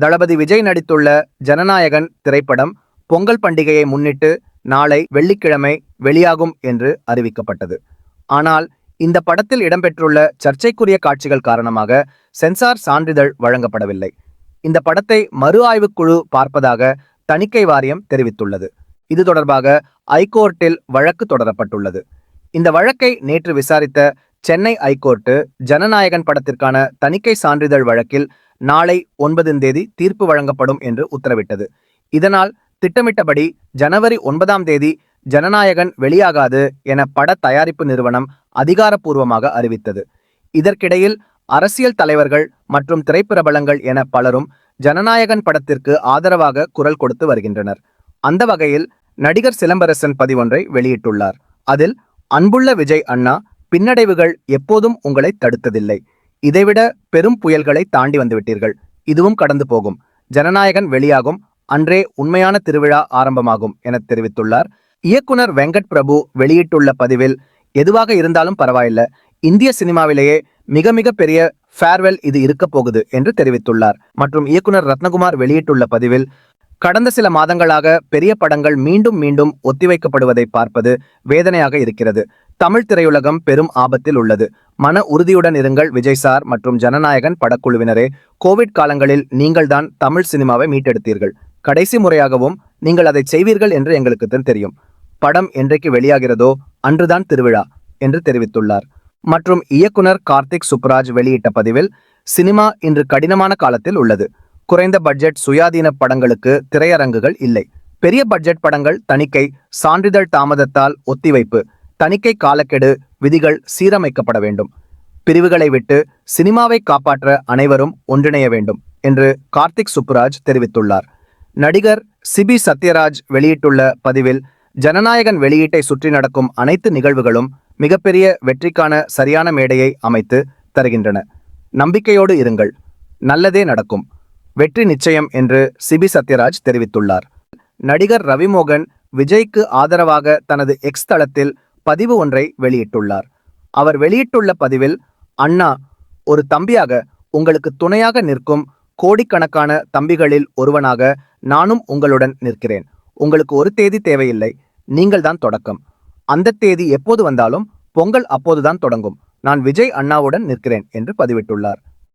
தளபதி விஜய் நடித்துள்ள ஜனநாயகன் திரைப்படம் பொங்கல் பண்டிகையை முன்னிட்டு நாளை வெள்ளிக்கிழமை வெளியாகும் என்று அறிவிக்கப்பட்டது. ஆனால் இந்த படத்தில் இடம்பெற்றுள்ள சர்ச்சைக்குரிய காட்சிகள் காரணமாக சென்சார் சான்றிதழ் வழங்கப்படவில்லை. இந்த படத்தை மறு ஆய்வுக்குழு பார்ப்பதாக தணிக்கை வாரியம் தெரிவித்துள்ளது. இது தொடர்பாக ஐகோர்ட்டில் வழக்கு தொடரப்பட்டுள்ளது. இந்த வழக்கை நேற்று விசாரித்த சென்னை ஐகோர்ட்டு ஜனநாயகன் படத்திற்கான தணிக்கை சான்றிதழ் வழக்கில் நாளை 9 தீர்ப்பு வழங்கப்படும் என்று உத்தரவிட்டது. இதனால் திட்டமிட்டபடி ஜனவரி 9 ஜனநாயகன் வெளியாகாது என பட தயாரிப்பு நிறுவனம் அதிகாரப்பூர்வமாக அறிவித்தது. இதற்கிடையில் அரசியல் தலைவர்கள் மற்றும் திரைப்பிரபலங்கள் என பலரும் ஜனநாயகன் படத்திற்கு ஆதரவாக குரல் கொடுத்து வருகின்றனர். அந்த வகையில் நடிகர் சிலம்பரசன் பதிவொன்றை வெளியிட்டுள்ளார். அதில், அன்புள்ள விஜய் அண்ணா, பின்னடைவுகள் எப்போதும் உங்களை தடுத்ததில்லை. இதைவிட பெரும் புயல்களை தாண்டி வந்துவிட்டீர்கள். இதுவும் கடந்து போகும். ஜனநாயகன் வெளியாகும். அன்றே உண்மையான திருவிழா ஆரம்பமாகும் என தெரிவித்துள்ளார். இயக்குனர் வெங்கட் பிரபு வெளியிட்டுள்ள பதிவில், எதுவாக இருந்தாலும் பரவாயில்ல, இந்திய சினிமாவிலேயே மிக மிக பெரிய ஃபேர்வெல் இது இருக்க போகுது என்று தெரிவித்துள்ளார். மற்றும் இயக்குனர் ரத்னகுமார் வெளியிட்டுள்ள பதிவில், கடந்த சில மாதங்களாக பெரிய படங்கள் மீண்டும் மீண்டும் ஒத்திவைக்கப்படுவதை பார்ப்பது வேதனையாக இருக்கிறது. தமிழ் திரையுலகம் பெரும் ஆபத்தில் உள்ளது. மன உறுதியுடன் இருங்கள் விஜய் சார் மற்றும் ஜனநாயகன் படக்குழுவினரே. கோவிட் காலங்களில் நீங்கள்தான் தமிழ் சினிமாவை மீட்டெடுத்தீர்கள். கடைசி முறையாகவும் நீங்கள் அதை செய்வீர்கள் என்று எங்களுக்கு தெரியும். படம் என்றைக்கு வெளியாகிறதோ அன்றுதான் திருவிழா என்று தெரிவித்துள்ளார். மற்றும் இயக்குனர் கார்த்திக் சுப்ராஜ் வெளியிட்ட பதிவில், சினிமா இன்று கடினமான காலத்தில் உள்ளது. குறைந்த பட்ஜெட் சுயாதீன படங்களுக்கு திரையரங்குகள் இல்லை. பெரிய பட்ஜெட் படங்கள் தணிக்கை சான்றிதழ் தாமதத்தால் ஒத்திவைப்பு, தணிக்கை காலக்கெடு விதிகள் சீரமைக்கப்பட வேண்டும். பிரிவுகளை விட்டு சினிமாவை காப்பாற்ற அனைவரும் ஒன்றிணைய வேண்டும் என்று கார்த்திக் சுப்புராஜ் தெரிவித்துள்ளார். நடிகர் சிபி சத்யராஜ் வெளியிட்டுள்ள பதிவில், ஜனநாயகன் வெளியீட்டை சுற்றி நடக்கும் அனைத்து நிகழ்வுகளும் மிகப்பெரிய வெற்றிக்கான சரியான மேடையை அமைத்து தருகின்றன. நம்பிக்கையோடு இருங்கள், நல்லதே நடக்கும், வெற்றி நிச்சயம் என்று சிபி சத்யராஜ் தெரிவித்துள்ளார். நடிகர் ரவிமோகன் விஜய்க்கு ஆதரவாக தனது எக்ஸ் தளத்தில் பதிவு ஒன்றை வெளியிட்டுள்ளார். அவர் வெளியிட்டுள்ள பதிவில், அண்ணா, ஒரு தம்பியாக உங்களுக்கு துணையாக நிற்கும் கோடிக்கணக்கான தம்பிகளில் ஒருவனாக நானும் உங்களுடன் நிற்கிறேன். உங்களுக்கு ஒரு தேதி தேவையில்லை, நீங்கள்தான் தொடக்கம். அந்த தேதி எப்போது வந்தாலும் பொங்கல் அப்போதுதான் தொடங்கும். நான் விஜய் அண்ணாவுடன் நிற்கிறேன் என்று பதிவிட்டுள்ளார்.